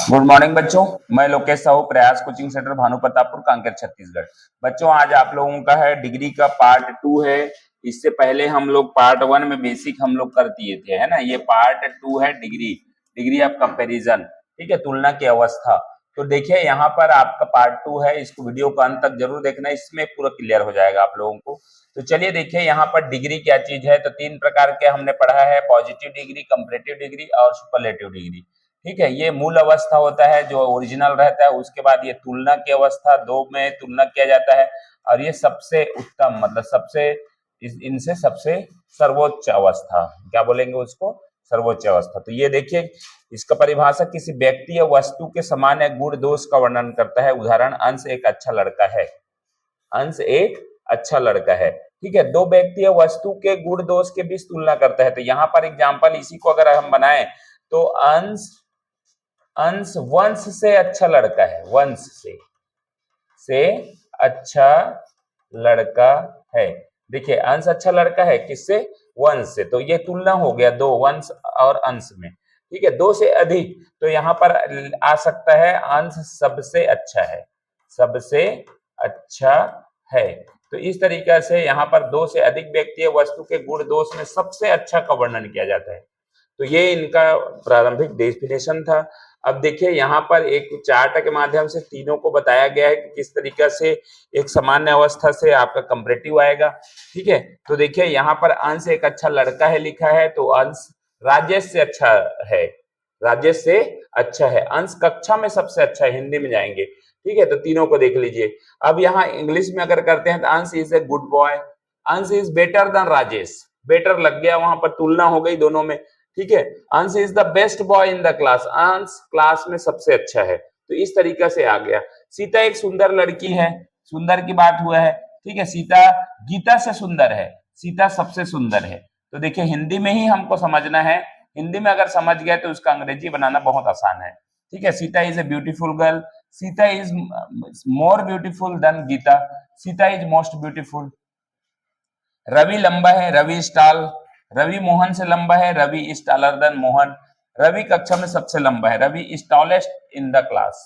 Good morning बच्चों, मैं लोकेश साहू, प्रयास कोचिंग सेंटर भानु प्रतापपुर, कांकेर, छत्तीसगढ़। बच्चों आज आप लोगों का है डिग्री का पार्ट 2 है। इससे पहले हम लोग पार्ट 1 में बेसिक हम लोग कर दिए थे, है ना। ये पार्ट 2 है डिग्री ऑफ कंपैरिजन, ठीक है, तुलना की अवस्था। तो देखिए यहाँ पर आपका पार्ट 2 है, इसको वीडियो का अंत तक जरूर देखना, इसमें पूरा क्लियर हो जाएगा आप लोगों को। तो चलिए देखिए यहाँ पर डिग्री क्या चीज है। तो 3 प्रकार के हमने पढ़ा है, पॉजिटिव डिग्री, कंपैरेटिव डिग्री और सुपरलेटिव डिग्री, ठीक है। ये मूल अवस्था होता है जो ओरिजिनल रहता है। उसके बाद ये तुलना की अवस्था, 2 में तुलना किया जाता है। और ये सबसे उत्तम, मतलब सबसे इनसे सबसे सर्वोच्च अवस्था, क्या बोलेंगे उसको, सर्वोच्च अवस्था। तो ये देखिए इसका परिभाषा किसी व्यक्ति या वस्तु के सामान्य गुण दोष का वर्णन करता है। उदाहरण, अंश एक अच्छा लड़का है। अंश एक अच्छा लड़का है, ठीक है। दो व्यक्ति या वस्तु के गुण दोष के बीच तुलना करता है। तो यहाँ पर एग्जाम्पल इसी को अगर हम बनाए तो अंश वंश से अच्छा लड़का है, वंश से अच्छा लड़का है। देखिए अंश अच्छा लड़का है किससे, वंश से। तो ये तुलना हो गया दो, वंश और अंश में, ठीक है। दो से अधिक, तो यहाँ पर आ सकता है अंश सबसे अच्छा है, सबसे अच्छा है। तो इस तरीके से यहाँ पर दो से अधिक व्यक्ति वस्तु के गुण दोष में सबसे अच्छा का वर्णन किया जाता है। तो ये इनका प्रारंभिक डेफिनेशन था। अब देखिए यहाँ पर एक चार्ट के माध्यम से तीनों को बताया गया है कि किस तरीके से एक सामान्य अवस्था से आपका कंपैरेटिव आएगा, ठीक है। तो देखिए यहाँ पर अंश एक अच्छा लड़का है लिखा है, तो अंश राजेश से अच्छा है, राजेश से अच्छा है। अंश कक्षा में सबसे अच्छा है, हिंदी में जाएंगे, ठीक है। तो तीनों को देख लीजिए। अब यहाँ इंग्लिश में अगर करते हैं तो अंश इज ए गुड बॉय, अंश is better then Rajesh, better लग गया, वहां पर तुलना हो गई दोनों में, ठीक है। अंश is the best boy in the class, अंश क्लास में सबसे अच्छा है। तो इस तरीके से आ गया। सीता एक सुंदर लड़की है, सुंदर की बात हुआ है, ठीक है। सीता गीता से सुंदर है, सीता सबसे सुंदर है। तो देखिए हिंदी में ही हमको समझना है, हिंदी में अगर समझ गए तो उसका अंग्रेजी बनाना बहुत आसान है, ठीक है। Sita is a beautiful girl, Sita is more beautiful than Gita, Sita is most beautiful. Ravi लंबा है, रवि इज टॉल, रवि मोहन से लंबा है, Ravi is taller than Mohan. Ravi कक्षा में सबसे लंबा है, Ravi is tallest in the class.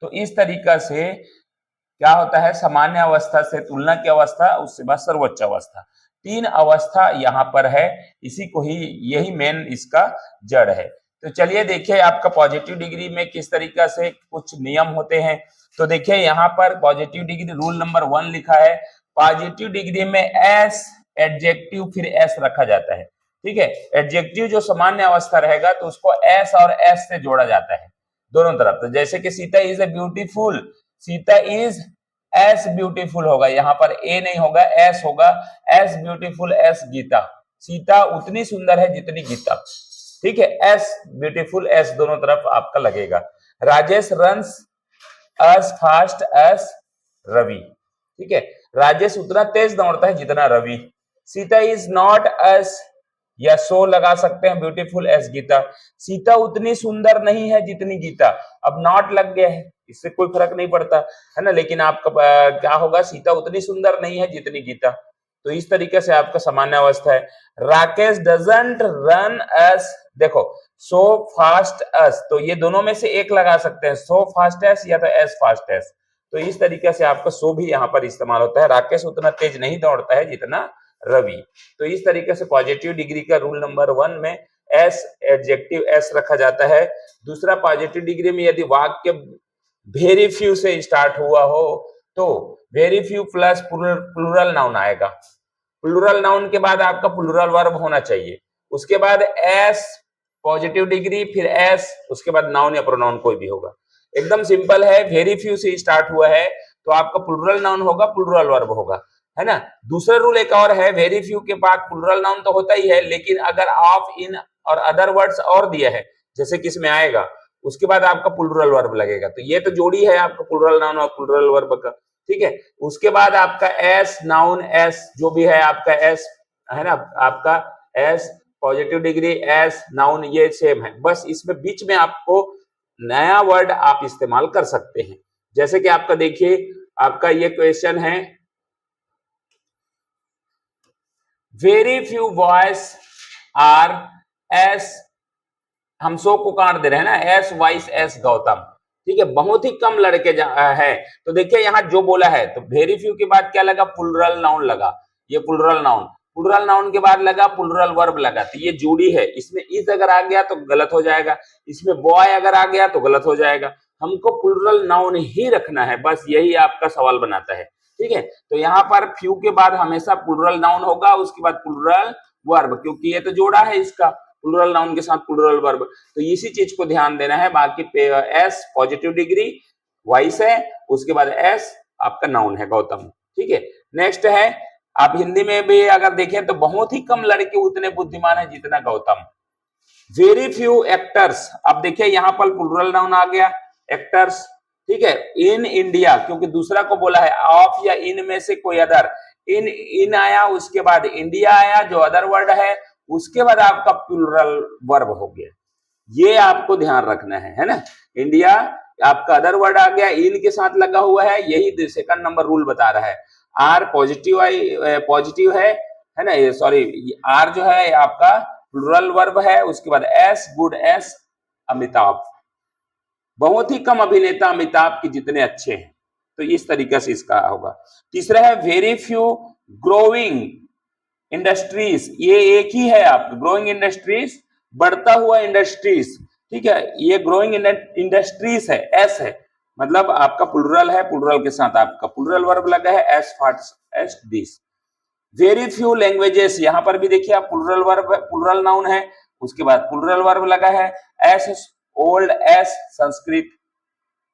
तो इस तरीका से क्या होता है, सामान्य अवस्था से तुलना की अवस्था, उसके बाद सर्वोच्च अवस्था। तीन अवस्था यहाँ पर है, इसी को ही, यही मेन इसका जड़ है। तो चलिए देखिए आपका पॉजिटिव डिग्री में किस तरीका से कुछ नियम होते हैं। तो देखिए यहाँ पर पॉजिटिव डिग्री रूल नंबर 1 लिखा है, पॉजिटिव डिग्री में एस एडजेक्टिव फिर एस रखा जाता है, ठीक है। एडजेक्टिव जो सामान्य अवस्था रहेगा तो उसको एस और एस से जोड़ा जाता है दोनों तरफ। तो जैसे कि Sita is a beautiful, Sita is as beautiful होगा, यहाँ पर ए नहीं होगा, एस होगा, as beautiful as Gita, Sita उतनी सुंदर है जितनी गीता, ठीक है। एस ब्यूटीफुल एस दोनों तरफ आपका लगेगा। Rajesh runs as fast as Ravi, ठीक है। राजेश उतना तेज दौड़ता है जितना रवि। सीता इज नॉट एस, या सो लगा सकते हैं, ब्यूटीफुल एस गीता, सीता उतनी सुंदर नहीं है जितनी गीता। अब नॉट लग गया है, इससे कोई फर्क नहीं पड़ता, है ना। लेकिन आपका क्या होगा, सीता उतनी सुंदर नहीं है जितनी गीता। तो इस तरीके से आपका सामान्य अवस्था है। राकेश डजंट रन एस, देखो सो फास्ट एस, तो ये दोनों में से एक लगा सकते हैं, सो फास्ट एस या तो एस फास्ट एस। तो इस तरीके से आपका सो भी यहाँ पर इस्तेमाल होता है। राकेश उतना तेज नहीं दौड़ता है जितना रवि। तो इस तरीके से पॉजिटिव डिग्री का रूल नंबर 1 में एस एडजेक्टिव एस रखा जाता है। दूसरा, पॉजिटिव डिग्री में यदि वाक्य वेरी फ्यू से स्टार्ट हुआ हो तो very few plus plural noun आएगा। प्लूरल नाउन के बाद आपका प्लूरल वर्ब होना चाहिए। उसके बाद एस पॉजिटिव डिग्री, फिर एस, उसके बाद नाउन या प्रोनाउन कोई भी होगा। एकदम सिंपल है। वेरी फ्यू से स्टार्ट हुआ है तो आपका प्लूरल नाउन होगा, प्लूरल वर्ब होगा, है ना। दूसरा रूल एक और है, वेरी फ्यू के बाद प्लूरल नाउन तो होता ही है, लेकिन अगर ऑफ, इन और अदर वर्ड्स और दिया है, जैसे किसमें आएगा, उसके बाद आपका प्लूरल वर्ब लगेगा। तो ये तो जोड़ी है आपका प्लूरल नाउन और प्लूरल वर्ब का, ठीक है। उसके बाद आपका एस नाउन एस जो भी है आपका एस, है ना, आपका S positive degree S noun ये सेम है, बस इसमें बीच में आपको नया वर्ड आप इस्तेमाल कर सकते हैं। जैसे कि आपका देखिए, आपका ये क्वेश्चन है, very few boys R S, हम सो को काट दे रहे हैं ना, एस वाइस एस गौतम, ठीक है, बहुत ही कम लड़के है। तो देखिए यहाँ जो बोला है, तो वेरी फ्यू के बाद क्या लगा, प्लुरल नाउन लगा, ये प्लुरल नाउन, प्लुरल नाउन के बाद लगा प्लुरल वर्ब लगा, तो ये जोड़ी है, इसमें इज अगर आ गया तो गलत हो जाएगा, इसमें बॉय अगर आ गया तो गलत हो जाएगा, हमको प्लुरल नाउन ही रखना है, बस यही आपका सवाल बनाता है, ठीक है। तो यहाँ पर फ्यू के बाद हमेशा प्लुरल नाउन होगा, उसके बाद प्लुरल वर्ब, क्योंकि ये तो जोड़ा है इसका, प्लुरल नाउन के साथ प्लुरल वर्ब, तो इसी चीज को ध्यान देना है। बाकी एस पॉजिटिव डिग्री वॉइस है, उसके बाद एस आपका नाउन है गौतम, ठीक है। नेक्स्ट है, आप हिंदी में भी अगर देखें तो बहुत ही कम लड़के उतने बुद्धिमान है जितना गौतम। वेरी फ्यू एक्टर्स, अब देखिए यहाँ पर प्लुरल नाउन आ गया, एक्टर्स, ठीक है। इन इंडिया, क्योंकि दूसरा को बोला है, ऑफ या इन में से कोई अदर, इन आया, उसके बाद इंडिया आया जो अदर वर्ड है, उसके बाद आपका प्लुरल वर्ब हो गया, ये आपको ध्यान रखना है ना। इंडिया आपका अदर वर्ड आ गया, इन के साथ लगा हुआ है, यही सेकंड नंबर रूल बता रहा है। आर पॉजिटिव है ना, ये सॉरी, आर जो है आपका प्लुरल वर्ब है, उसके बाद एस गुड एस अमिताभ, बहुत ही कम अभिनेता अमिताभ के जितने अच्छे हैं, तो इस तरीके से इसका होगा। तीसरा है वेरी फ्यू ग्रोइंग इंडस्ट्रीज, ये एक ही है आपका, ग्रोइंग इंडस्ट्रीज, बढ़ता हुआ इंडस्ट्रीज, ठीक है, ये ग्रोइंग इंडस्ट्रीज है, एस है, मतलब आपका प्लुरल है, प्लुरल के साथ आपका प्लुरल वर्ब लगा है, as force as this. Very few languages, यहां पर भी देखिए आप प्लुरल वर्ब, प्लुरल नाउन है, उसके बाद प्लुरल वर्ब लगा है, एस ओल्ड एस संस्कृत,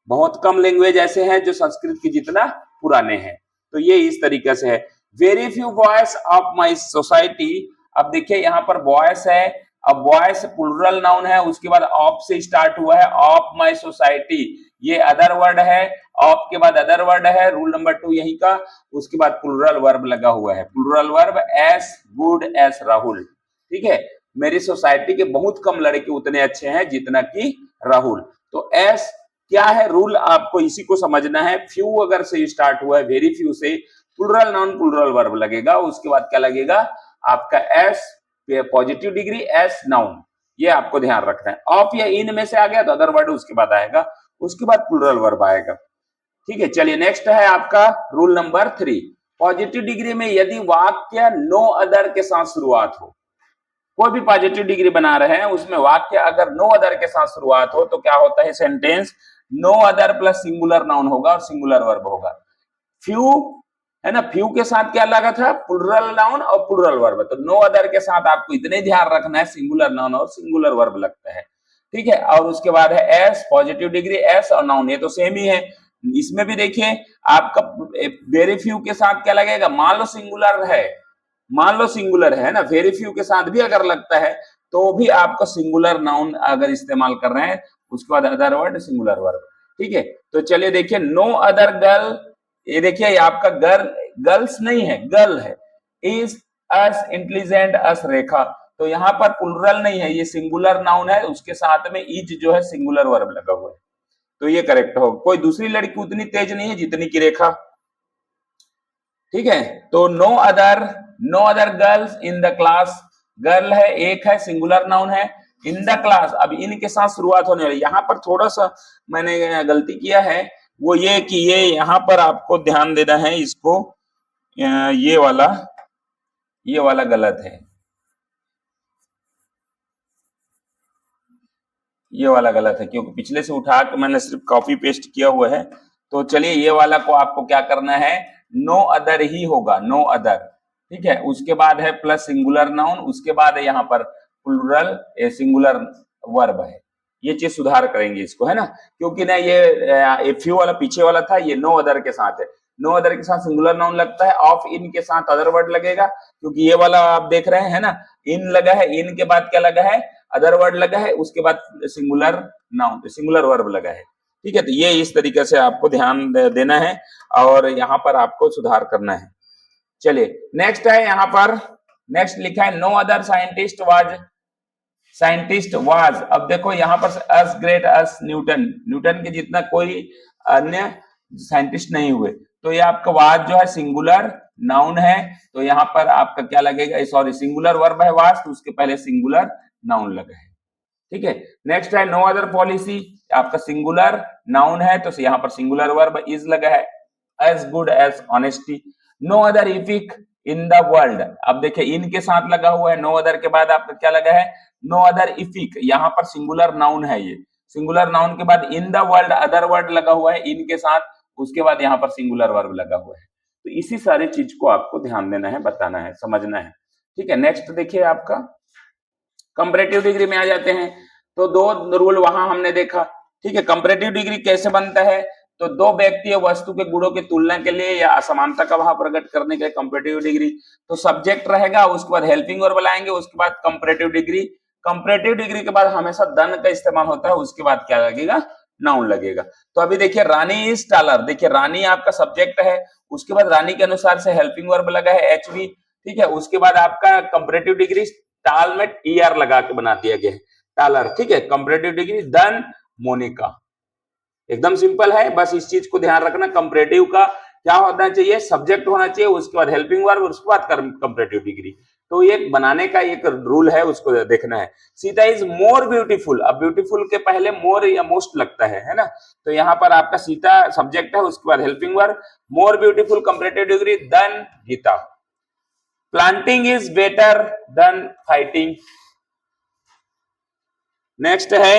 बहुत कम लैंग्वेज ऐसे हैं जो संस्कृत की जितना पुराने हैं, तो ये इस तरीके से है। Very few boys of my society, अब देखिए यहाँ पर बॉयज है, अब बॉयज प्लुरल नाउन है, उसके बाद ऑफ से स्टार्ट हुआ है, ऑफ माई सोसाइटी, ये अदर वर्ड है, ऑफ के बाद अदर वर्ड है, रूल नंबर 2 यही का, उसके बाद प्लुरल वर्ब लगा हुआ है, plural verb S good S Rahul, ठीक है। मेरी सोसाइटी के बहुत कम लड़के उतने अच्छे हैं जितना कि राहुल, तो एस क्या है रूल, आपको इसी को समझना है। फ्यू अगर से स्टार्ट हुआ है, वेरी फ्यू से प्लुरल नाउन प्लुरल वर्ब लगेगा, उसके बाद क्या लगेगा आपका S positive degree S noun, ये आपको ध्यान रखना है। ऑफ या इन में से आ गया तो अदर वर्ड उसके बाद आएगा, उसके बाद प्लुरल वर्ब आएगा, ठीक है। चलिए नेक्स्ट है आपका रूल नंबर 3, पॉजिटिव डिग्री में यदि वाक्य नो अदर के साथ शुरुआत हो, कोई भी पॉजिटिव डिग्री बना रहे हैं उसमें वाक्य अगर नो अदर के साथ शुरुआत हो तो क्या होता है, sentence no other plus singular noun होगा और सिंगुलर वर्ब होगा। फ्यू है ना, फ्यू के साथ क्या लगा था, प्लुरल नाउन और प्लुरल वर्ब, तो नो अदर के साथ आपको इतने ध्यान रखना है, सिंगुलर नाउन और सिंगुलर वर्ब लगता है, ठीक है। और उसके बाद है एस पॉजिटिव डिग्री एस और नाउन, ये तो सेम ही है। इसमें भी देखिए आपका वेरी फ्यू के साथ क्या लगेगा, मान लो सिंगुलर है, मान लो सिंगुलर है ना, वेरी फ्यू के साथ भी अगर लगता है तो भी आपको सिंगुलर नाउन अगर इस्तेमाल कर रहे हैं, उसके बाद अदर वर्ड सिंगुलर वर्ब, ठीक है। तो चलिए देखिए नो अदर गर्ल, ये देखिए आपका गर्ल गर्ल्स नहीं है, गर्ल है, इज अस इंटेलिजेंट अस रेखा, तो यहाँ पर प्लुरल नहीं है, ये सिंगुलर नाउन है, उसके साथ में इज जो है सिंगुलर वर्ब लगा हुआ है, तो ये करेक्ट होगा। कोई दूसरी लड़की उतनी तेज नहीं है जितनी की रेखा, ठीक है। तो no other girls in the class, girl है, एक है, सिंगुलर नाउन है, इन द क्लास, अब इनके साथ शुरुआत होने वाली, यहाँ पर थोड़ा सा मैंने गलती किया है, वो ये कि ये यहाँ पर आपको ध्यान देना है इसको, ये वाला गलत है, ये वाला गलत है, क्योंकि पिछले से उठा के मैंने सिर्फ कॉपी पेस्ट किया हुआ है। तो चलिए ये वाला को आपको क्या करना है, नो अदर ही होगा, नो अदर, ठीक है। उसके बाद है प्लस सिंगुलर नाउन, उसके बाद है यहाँ पर प्लुरल सिंगुलर वर्ब है, ये चीज सुधार करेंगे इसको, है ना, क्योंकि ना ये फ्यू वाला पीछे वाला था, ये नो अदर के साथ है, नो अदर के साथ सिंगुलर नाउन लगता है, ऑफ इन के साथ अदर वर्ड लगेगा, क्योंकि ये वाला आप देख रहे हैं ना, इन लगा है, इन के बाद क्या लगा है, अदर वर्ड लगा है, उसके बाद सिंगुलर नाउन सिंगुलर वर्ब लगा है, ठीक है। तो ये इस तरीके से आपको ध्यान देना है और यहाँ पर आपको सुधार करना है। चलिए नेक्स्ट है, यहाँ पर नेक्स्ट लिखा है नो अदर साइंटिस्ट वाज, अब देखो यहाँ पर अस ग्रेट अस न्यूटन के जितना कोई अन्य साइंटिस्ट नहीं हुए, तो ये आपका वाज जो है सिंगुलर नाउन है, तो यहाँ पर आपका क्या लगेगा, सॉरी सिंगुलर वर्ब है वाज, तो उसके पहले सिंगुलर नाउन लगा है, ठीक है। नेक्स्ट है नो अदर पॉलिसी, आपका सिंगुलर नाउन है तो यहाँ पर सिंगुलर वर्ब इज लगा है, as good as honesty. No other epic in the world, अब देखिए इन के साथ लगा हुआ है, नो अदर के बाद आपका क्या लगा है, नो अदर इफिक, यहाँ पर सिंगुलर नाउन है, ये सिंगुलर नाउन के बाद इन द वर्ल्ड अदर वर्ड लगा हुआ है इन के साथ, उसके बाद यहाँ पर सिंगुलर वर्ब लगा हुआ है। तो इसी सारी चीज को आपको ध्यान देना है, बताना है, समझना है। ठीक है, नेक्स्ट देखिए आपका कंपैरेटिव डिग्री में आ जाते हैं। तो दो रूल वहां हमने देखा। ठीक है, कंपैरेटिव डिग्री कैसे बनता है, तो दो व्यक्ति या वस्तु के गुणों की तुलना के लिए या असमानता का भाव प्रकट करने के लिए कंपैरेटिव डिग्री। तो सब्जेक्ट रहेगा, उसके बाद हेल्पिंग वर्ब लाएंगे, उसके बाद कंपैरेटिव डिग्री। कंपैरेटिव डिग्री के बाद हमेशा दन का इस्तेमाल होता है, उसके बाद क्या लगेगा, नाउन लगेगा। तो अभी देखिए रानी इज टालर, देखिए रानी आपका सब्जेक्ट है, उसके बाद रानी के अनुसार से हेल्पिंग वर्ब लगा है एचवी। ठीक है, उसके बाद आपका कंपैरेटिव डिग्री टाल में ईआर लगा के बना दिया गया है, टालर। ठीक है, कंपैरेटिव डिग्री दन मोनिका, एकदम सिंपल है, बस इस चीज को ध्यान रखना। कंपैरेटिव का क्या होना चाहिए, सब्जेक्ट होना चाहिए, उसके बाद हेल्पिंग वर्ब, उसके बाद कंपैरेटिव डिग्री। तो ये बनाने का एक रूल है, उसको देखना है। सीता इज मोर ब्यूटीफुल, अब ब्यूटीफुल के पहले मोर या मोस्ट लगता है ना, तो यहाँ पर आपका सीता सब्जेक्ट है, उसके बाद helping verb, more beautiful comparative degree than Gita. Planting is better than fighting. Next है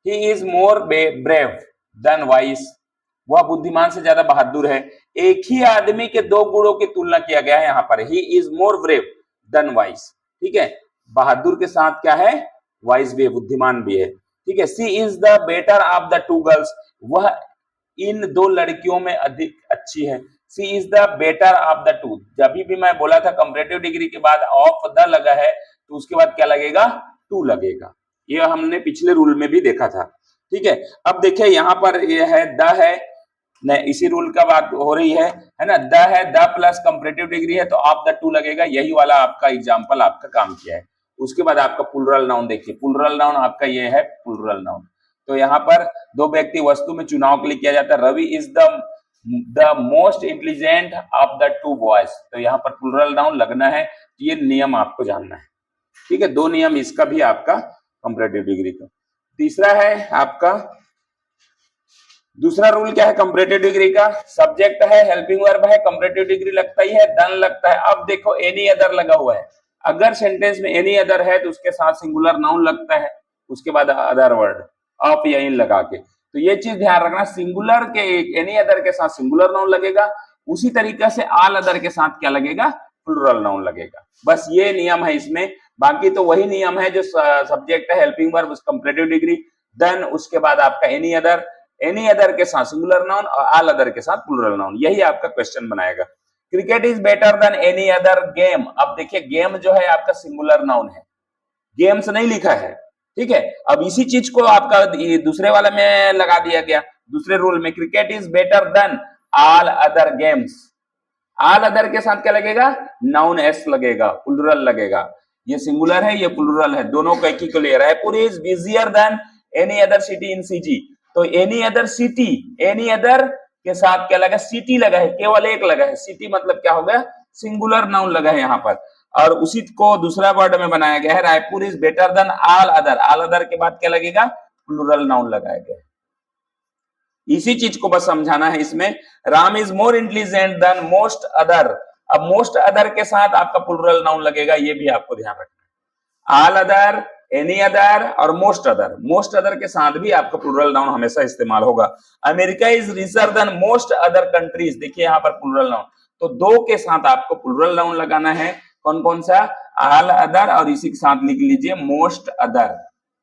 he is more brave than wise, वह बुद्धिमान से ज्यादा बहादुर है। एक ही आदमी के दो गुणों की तुलना किया गया है यहाँ पर, he is more brave than wise. ठीक है, बहादुर के साथ क्या है, वाइस भी है, बुद्धिमान भी है। ठीक है, she is the better of the two girls, वह इन दो लड़कियों में अधिक अच्छी है। She is the better of the two, जब भी मैं बोला था कंपैरेटिव डिग्री के बाद ऑफ द लगा है तो उसके बाद क्या लगेगा, टू लगेगा, ये हमने पिछले रूल में भी देखा था। ठीक है, अब देखिए यहाँ पर ये है द है, इसी रूल का बात हो रही है ना, द है, द प्लस कंपैरेटिव डिग्री है तो ऑफ द टू लगेगा, यही वाला आपका एग्जांपल आपका काम किया है। उसके बाद आपका प्लुरल नाउन देखिए, प्लुरल नाउन आपका ये है प्लुरल नाउन। तो यहाँ पर दो व्यक्ति वस्तु में चुनाव के लिए किया जाता है, Ravi is the most intelligent of the two boys, तो यहाँ पर प्लुरल नाउन लगना है, ये नियम आपको जानना है। ठीक है, दो नियम इसका भी आपका कंपैरेटिव डिग्री का। तीसरा है आपका, दूसरा रूल क्या है कंपैरेटिव डिग्री का, सब्जेक्ट है, हेल्पिंग वर्ब है, कंपैरेटिव डिग्री लगता ही है, दन लगता है। अब देखो एनी अदर लगा हुआ है, अगर सेंटेंस में एनी अदर है तो उसके साथ सिंगुलर नाउन लगता है, उसके बाद अदर वर्ड ऑफ या इन लगा के। तो ये चीज ध्यान रखना, सिंगुलर के एनी अदर के साथ सिंगुलर नाउन लगेगा, उसी तरीके से ऑल अदर के साथ क्या लगेगा, प्लुरल नाउन लगेगा। बस ये नियम है इसमें, बाकी तो वही नियम है जो सब्जेक्ट है, helping verb, comparative degree, then उसके बाद आपका एनी अदर के साथ सिंगुलर नाउन और ऑल अदर के साथ प्लुरल नाउन, यही आपका क्वेश्चन बनाएगा। Cricket is better than any other game, अब देखिए गेम जो है आपका सिंगुलर नाउन है, गेम्स नहीं लिखा है। ठीक है, अब इसी चीज को आपका दूसरे वाले में लगा दिया गया, दूसरे रूल में, cricket is better then all other games, all other के साथ क्या लगेगा, नाउन एस लगेगा, प्लुरल लगेगा, ये सिंगुलर है, ये प्लुरल है, दोनों का एक ही को ले, Raipur is busier than any other city in CG, तो any other city, any other के साथ क्या लगा, सिटी लगा है, केवल एक लगा है, सिटी मतलब क्या हो गया, सिंगुलर नाउन लगा है यहाँ पर, और उसी को दूसरा वर्ड में बनाया गया है, Raipur is better then all other के बाद क्या लगेगा, प्लुरल नाउन लगाया गया है। इसी चीज को बस समझाना है इसमें, Ram is more intelligent then most other, अब मोस्ट अदर के साथ आपका प्लुरल नाउन लगेगा, ये भी आपको ध्यान रखना है। ऑल अदर, एनी अदर और मोस्ट अदर के साथ भी आपका प्लुरल नाउन हमेशा इस्तेमाल होगा। America is richer than most other countries, देखिए यहाँ पर प्लुरल नाउन, तो दो के साथ आपको प्लुरल नाउन लगाना है, कौन कौन सा, ऑल अदर और इसी के साथ लिख लीजिए मोस्ट अदर,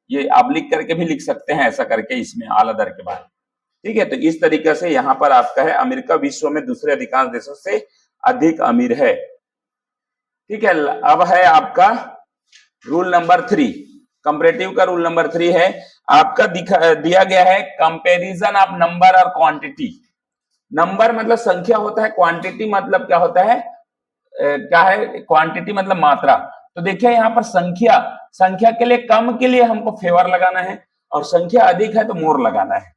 ये आप लिख करके भी लिख सकते हैं ऐसा करके इसमें ऑल अदर के बाद। ठीक है, तो इस तरीके से यहाँ पर आपका है, अमेरिका विश्व में दूसरे अधिकांश देशों से अधिक अमीर है। ठीक है, अब है आपका रूल नंबर 3, कंपैरेटिव का रूल नंबर 3 है आपका, दिया गया है कंपैरिजन ऑफ नंबर और क्वांटिटी। नंबर मतलब संख्या होता है, क्वांटिटी मतलब क्या होता है, क्या है, क्वांटिटी मतलब मात्रा। तो देखिए यहाँ पर संख्या के लिए, कम के लिए हमको फेवर लगाना है, और संख्या अधिक है तो मोर लगाना है।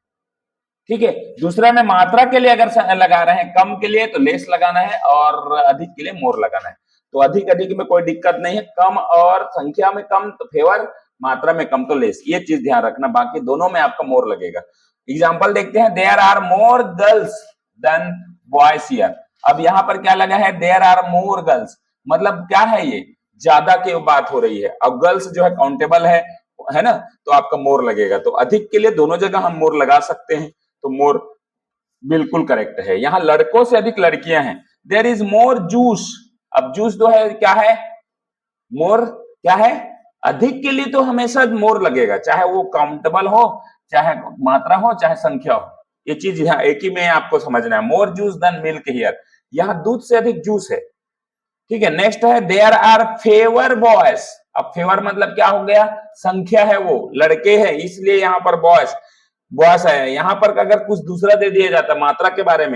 ठीक है, दूसरा में मात्रा के लिए अगर लगा रहे हैं, कम के लिए तो लेस लगाना है, और अधिक के लिए मोर लगाना है। तो अधिक में कोई दिक्कत नहीं है, कम और संख्या में कम तो फेवर, मात्रा में कम तो लेस, ये चीज ध्यान रखना, बाकी दोनों में आपका मोर लगेगा। एग्जाम्पल देखते हैं, there are more girls than boys here. अब यहाँ पर क्या लगा है, देयर आर मोर गर्ल्स, मतलब क्या है ये, ज्यादा की बात हो रही है। अब गर्ल्स जो है काउंटेबल है ना, तो आपका मोर लगेगा। तो अधिक के लिए दोनों जगह हम मोर लगा सकते हैं, तो मोर बिल्कुल करेक्ट है। यहाँ लड़कों से अधिक लड़कियां हैं, देयर इज मोर जूस। अब जूस तो है, क्या है, मोर क्या है, अधिक के लिए तो हमेशा मोर लगेगा, चाहे वो काउंटेबल हो, चाहे मात्रा हो, चाहे संख्या हो। ये चीज यहाँ एक ही में आपको समझना है। मोर जूस देन मिल्क हियर, यहाँ दूध से अधिक जूस है। ठीक है, नेक्स्ट है, देयर आर फेवर बॉयज। अब फेवर मतलब क्या हो गया, संख्या है, वो लड़के हैं, इसलिए यहाँ पर बॉयज बॉयज है। यहाँ पर अगर कुछ दूसरा दे दिया जाता मात्रा के बारे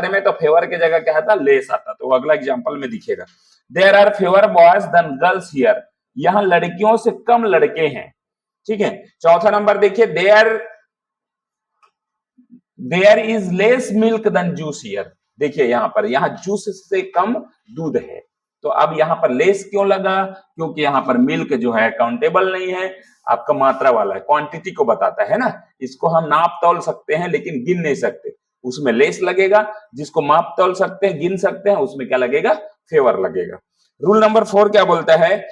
में, तो फेवर की जगह क्या आता, लेस आता। तो अगला एग्जाम्पल में दिखेगा, there are fewer boys than girls here, यहाँ लड़कियों से कम लड़के हैं। ठीक है, चौथा नंबर देखिए, there is less milk than juice here. देखिए यहाँ पर, यहाँ जूस से कम दूध है, तो अब यहाँ पर लेस क्यों लगा, क्योंकि यहाँ पर मिल्क जो है काउंटेबल नहीं है, आपका मात्रा वाला है, क्वांटिटी को बताता है ना। इसको हम नाप तौल सकते हैं लेकिन गिन नहीं सकते, उसमें लेस लगेगा। जिसको माप तौल सकते हैं, गिन सकते हैं, उसमें क्या लगेगा, फेवर लगेगा। रूल नंबर 4 क्या बोलता है,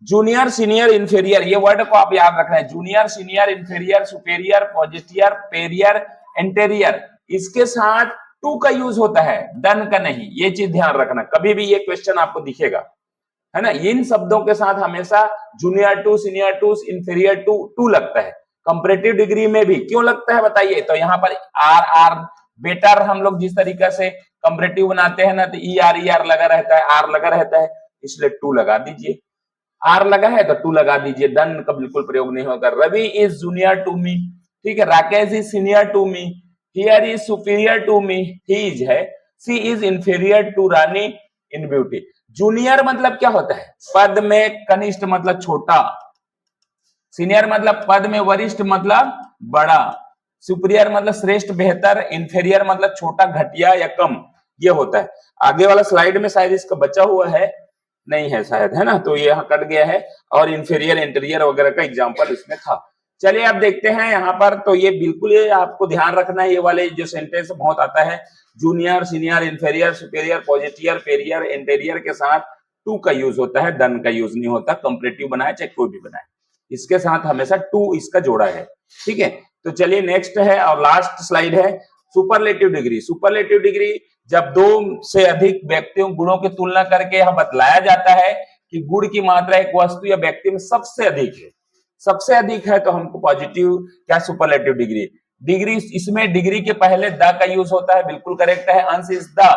जूनियर सीनियर इंफीरियर, ये वर्ड को आप याद रखना है, junior senior inferior superior posterior prior anterior, इसके साथ टू का यूज होता है, डन का नहीं। ये चीज ध्यान रखना, कभी भी ये क्वेश्चन आपको दिखेगा, है ना, इन शब्दों के साथ हमेशा junior to, senior to, inferior to, to लगता है। कंपैरेटिव डिग्री में भी क्यों लगता है बताइए, तो यहाँ पर आर बेटर, हम लोग जिस तरीके से कंपैरेटिव बनाते हैं ना, तो ई आर लगा रहता है, आर लगा रहता है, इसलिए टू लगा दीजिए। आर लगा है तो टू लगा दीजिए, डन का बिल्कुल प्रयोग नहीं होगा। Ravi is junior to me, ठीक है, Rakesh is senior to me, here is superior to me, he is है, she is inferior to Rani in beauty. Junior मतलब क्या होता है, पद में कनिष्ठ मतलब छोटा, सीनियर मतलब पद में वरिष्ठ मतलब बड़ा, सुपीरियर मतलब श्रेष्ठ बेहतर, इंफीरियर मतलब छोटा घटिया या कम, ये होता है। आगे वाला स्लाइड में शायद इसका बचा हुआ है, नहीं है शायद, है ना, तो ये यहाँ कट गया है, और इंफीरियर इंटीरियर वगैरह का एग्जांपल इसमें था। चलिए आप देखते हैं यहाँ पर, तो ये बिल्कुल ये आपको ध्यान रखना है, ये वाले जो सेंटेंस बहुत आता है, junior senior inferior superior posterior prior interior के साथ टू का यूज होता है, डन का यूज नहीं होता। कंपैरेटिव बनाए चाहे कोई भी बनाए, इसके साथ हमेशा टू इसका जोड़ा है। ठीक है, तो चलिए नेक्स्ट है और लास्ट स्लाइड है, सुपरलेटिव डिग्री। सुपरलेटिव डिग्री जब दो से अधिक व्यक्तियों गुणों की तुलना करके यह बतलाया जाता है कि गुण की मात्रा एक वस्तु या व्यक्ति में सबसे अधिक है, सबसे अधिक है, तो हमको पॉजिटिव क्या सुपरलेटिव डिग्री। डिग्री, इसमें डिग्री के पहले द का यूज होता है, बिल्कुल करेक्ट है। अंश is the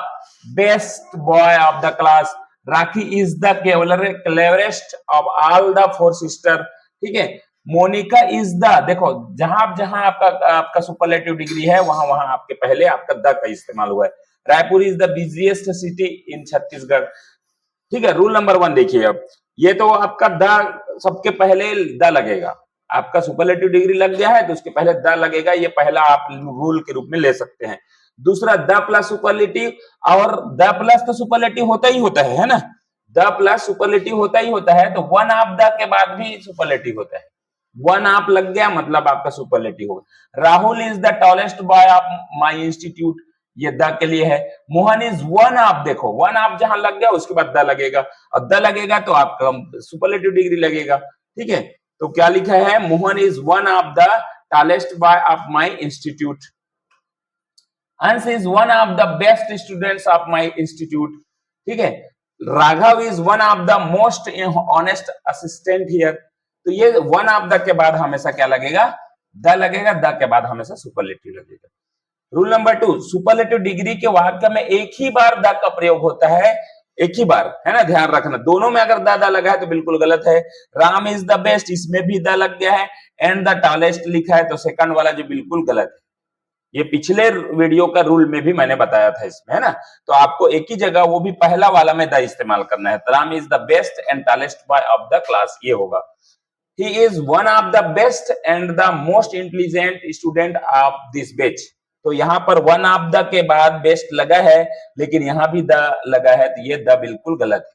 best boy of the class, rakhi is the cleverest of all the 4 sister. ठीक है, मोनिका इज द, देखो जहां जहां आपका सुपरलेटिव डिग्री है, वहां वहां आपके पहले आपका द का इस्तेमाल हुआ है। Raipur is the busiest city in Chhattisgarh. ठीक है, रूल नंबर 1 देखिए, अब ये तो आपका द सबके पहले द लगेगा, आपका सुपरलेटिव डिग्री लग गया है तो उसके पहले द लगेगा, ये पहला आप रूल के रूप में ले सकते हैं। दूसरा, द प्लस सुपरलेटिव, और द प्लस तो सुपरलेटिव होता ही होता है ना, द प्लस सुपरलेटिव होता ही होता है, तो वन ऑफ द के बाद भी सुपरलेटिव होता है, वन आप लग गया मतलब आपका सुपरलेटिव होगा। Rahul is the tallest boy of my institute, ये द के लिए है। मोहन इज वन ऑफ, देखो वन ऑफ जहां लग गया उसके बाद द लगेगा, और द लगेगा तो आपका सुपरलेटिव डिग्री लगेगा। ठीक है, तो क्या लिखा है, Mohan is one of the tallest boy of my institute. Ansh is one of the best students of my institute. ठीक है, Raghav is one of the most honest assistant here. तो ये वन ऑफ द के बाद हमेशा क्या लगेगा, द लगेगा, द के बाद हमेशा सुपरलेटिव लगेगा। रूल नंबर 2, सुपरलेटिव डिग्री के वाक्य में एक ही बार द का प्रयोग होता है, एक ही बार, है ना, ध्यान रखना। दोनों में अगर द लगा है तो बिल्कुल गलत है। राम इज द बेस्ट, इसमें भी द लग गया है, एंड द टॉलेस्ट लिखा है, तो सेकंड वाला जो बिल्कुल गलत है। ये पिछले वीडियो का रूल में भी मैंने बताया था इसमें, है ना, तो आपको एक ही जगह वो भी पहला वाला में द इस्तेमाल करना है। Ram is the best and tallest boy of the class, ये होगा। He is one of the best and the most intelligent student of this batch। तो यहाँ पर वन ऑफ द के बाद बेस्ट लगा है, लेकिन यहाँ भी द लगा है, तो ये द बिल्कुल गलत है।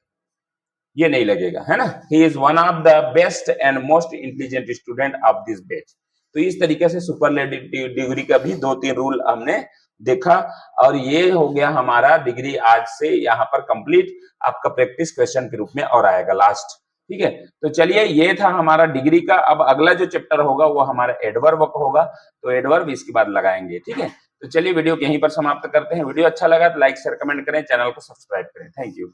ये नहीं लगेगा, है ना। He is one of the best and most intelligent student of this batch. तो इस तरीके से सुपरलेटिव डिग्री का भी 2-3 रूल हमने देखा, और ये हो गया हमारा डिग्री आज से यहाँ पर कंप्लीट। आपका प्रैक्टिस क्वेश्चन के रूप में और आएगा लास्ट, ठीक है। तो चलिए, ये था हमारा डिग्री का। अब अगला जो चैप्टर होगा वो हमारा एडवर्ब होगा, तो एडवर्ब इसके बाद लगाएंगे, ठीक है। तो चलिए वीडियो को यहीं पर समाप्त करते हैं। वीडियो अच्छा लगा तो लाइक शेयर कमेंट करें, चैनल को सब्सक्राइब करें। Thank you.